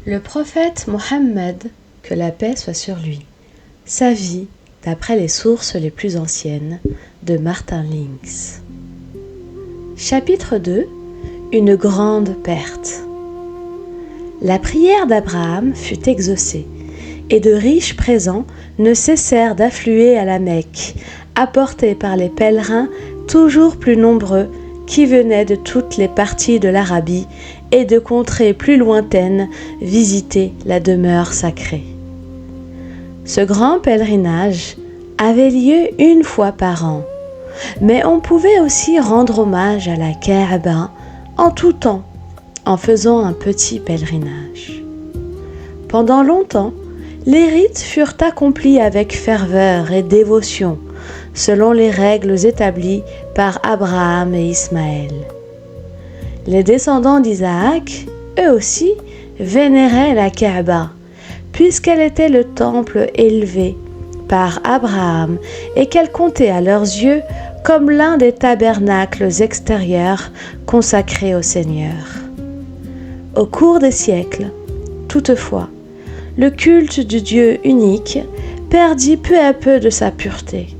Le prophète Mohammed, que la paix soit sur lui, sa vie d'après les sources les plus anciennes de Martin Links. Chapitre 2. Une grande perte. La prière d'Abraham fut exaucée, et de riches présents ne cessèrent d'affluer à la Mecque, apportés par les pèlerins toujours plus nombreux qui venaient de toutes les parties de l'Arabie et de contrées plus lointaines visiter la demeure sacrée. Ce grand pèlerinage avait lieu une fois par an, mais on pouvait aussi rendre hommage à la Kaaba en tout temps, en faisant un petit pèlerinage. Pendant longtemps, les rites furent accomplis avec ferveur et dévotion, selon les règles établies par Abraham et Ismaël. Les descendants d'Isaac, eux aussi, vénéraient la Kaaba, puisqu'elle était le temple élevé par Abraham et qu'elle comptait à leurs yeux comme l'un des tabernacles extérieurs consacrés au Seigneur. Au cours des siècles, toutefois, le culte du Dieu unique perdit peu à peu de sa pureté.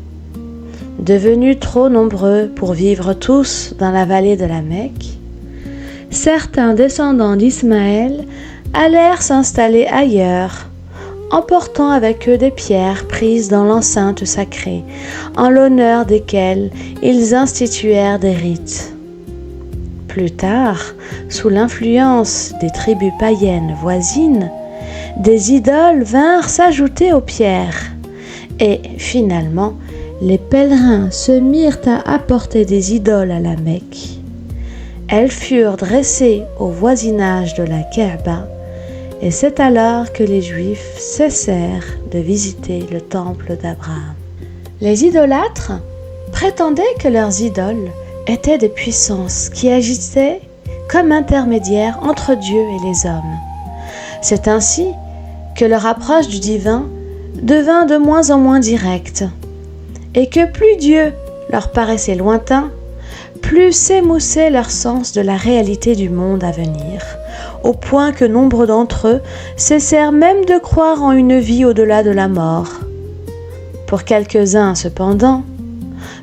Devenus trop nombreux pour vivre tous dans la vallée de la Mecque, certains descendants d'Ismaël allèrent s'installer ailleurs, emportant avec eux des pierres prises dans l'enceinte sacrée, en l'honneur desquelles ils instituèrent des rites. Plus tard, sous l'influence des tribus païennes voisines, des idoles vinrent s'ajouter aux pierres, et finalement, les pèlerins se mirent à apporter des idoles à la Mecque. Elles furent dressées au voisinage de la Kaaba, et c'est alors que les Juifs cessèrent de visiter le temple d'Abraham. Les idolâtres prétendaient que leurs idoles étaient des puissances qui agissaient comme intermédiaires entre Dieu et les hommes. C'est ainsi que leur approche du divin devint de moins en moins directe, et que plus Dieu leur paraissait lointain, plus s'émoussait leur sens de la réalité du monde à venir, au point que nombre d'entre eux cessèrent même de croire en une vie au-delà de la mort. Pour quelques-uns, cependant,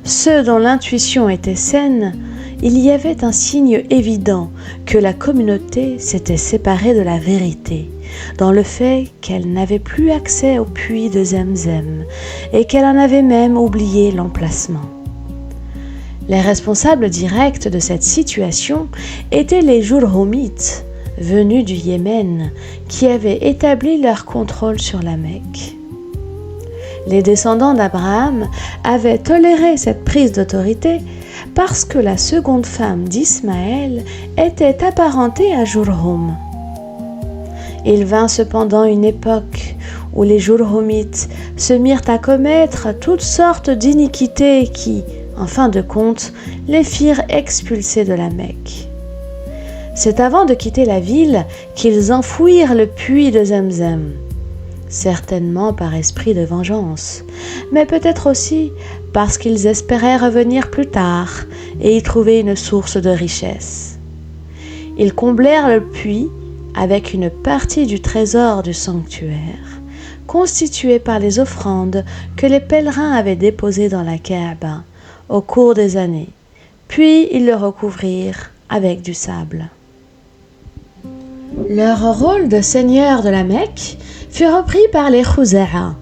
ceux dont l'intuition était saine, il y avait un signe évident que la communauté s'était séparée de la vérité, dans le fait qu'elle n'avait plus accès au puits de Zemzem et qu'elle en avait même oublié l'emplacement. Les responsables directs de cette situation étaient les Jurhumites, venus du Yémen, qui avaient établi leur contrôle sur la Mecque. Les descendants d'Abraham avaient toléré cette prise d'autorité parce que la seconde femme d'Ismaël était apparentée à Jurhum. Il vint cependant une époque où les Jurhumites se mirent à commettre toutes sortes d'iniquités qui, en fin de compte, les firent expulser de la Mecque. C'est avant de quitter la ville qu'ils enfouirent le puits de Zemzem, certainement par esprit de vengeance, mais peut-être aussi parce qu'ils espéraient revenir plus tard et y trouver une source de richesse. Ils comblèrent le puits avec une partie du trésor du sanctuaire, constitué par les offrandes que les pèlerins avaient déposées dans la Kaaba au cours des années, puis ils le recouvrirent avec du sable. Leur rôle de seigneur de la Mecque fut repris par les Khuza'a,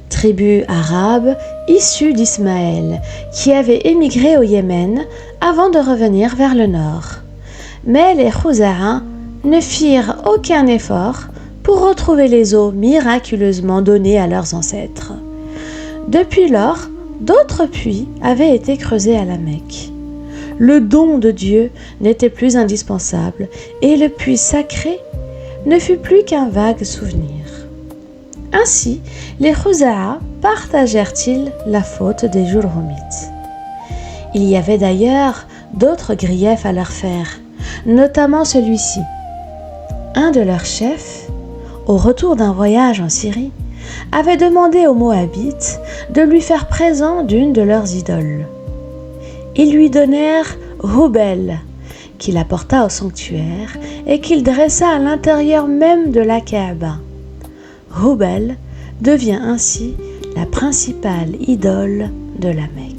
tribu arabe issue d'Ismaël, qui avait émigré au Yémen avant de revenir vers le nord. Mais les Khuza'a ne firent aucun effort pour retrouver les eaux miraculeusement données à leurs ancêtres. Depuis lors, d'autres puits avaient été creusés à la Mecque. Le don de Dieu n'était plus indispensable et le puits sacré ne fut plus qu'un vague souvenir. Ainsi, les Khuza'a partagèrent-ils la faute des Jurhumites. Il y avait d'ailleurs d'autres griefs à leur faire, notamment celui-ci. Un de leurs chefs, au retour d'un voyage en Syrie, avait demandé aux Moabites de lui faire présent d'une de leurs idoles. Ils lui donnèrent Hubel, qu'il apporta au sanctuaire et qu'il dressa à l'intérieur même de la Kaaba. Hubal devient ainsi la principale idole de la Mecque.